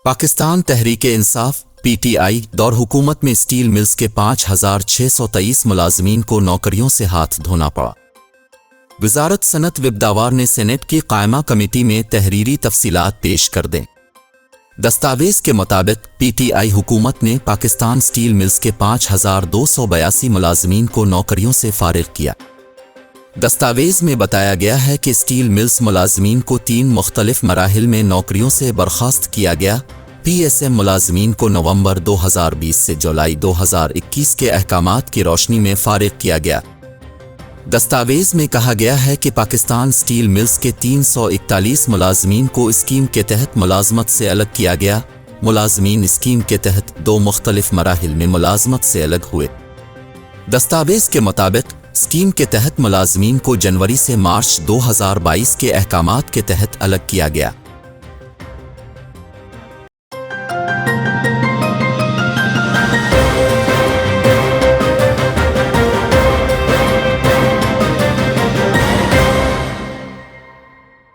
Pakistan Tehreek-e-Insaf (PTI) दौर हुकूमत में स्टील मिल्स के 5,623 मुलाजमीन को नौकरियों से हाथ धोना पड़ा। वजारत सनत विबदावार ने सेनेट की कायमा कमेटी में तहरीरी तफसीलात पेश कर दें। दस्तावेज के मुताबिक पीटीआई हुकूमत ने पाकिस्तान स्टील मिल्स के 5,282 मुलाजमीन को नौकरियों से फारिग किया। दस्तावेज में बताया गया है कि स्टील मिल्स मुलाजमीन को 3 मुख्तलिफ मराहिल में नौकरियों से बर्खास्त किया गया। पीएसएम मुलाजमीन को नवंबर 2020 से जुलाई 2021 के अहकामात की रोशनी में फारिग किया गया। दस्तावेज में कहा गया है कि पाकिस्तान स्टील मिल्स के 341 मुलाजमीन को स्कीम के तहत मुलाजमत से अलग किया गया। मुलाजमीन स्कीम के तहत 2 मुख्तलिफ मराहिल में मुलाजमत से अलग हुए। दस्तावेज के मुताबिक स्कीम के तहत मुलाजमीन को जनवरी से मार्च 2022 के अहकामात के तहत अलग किया गया।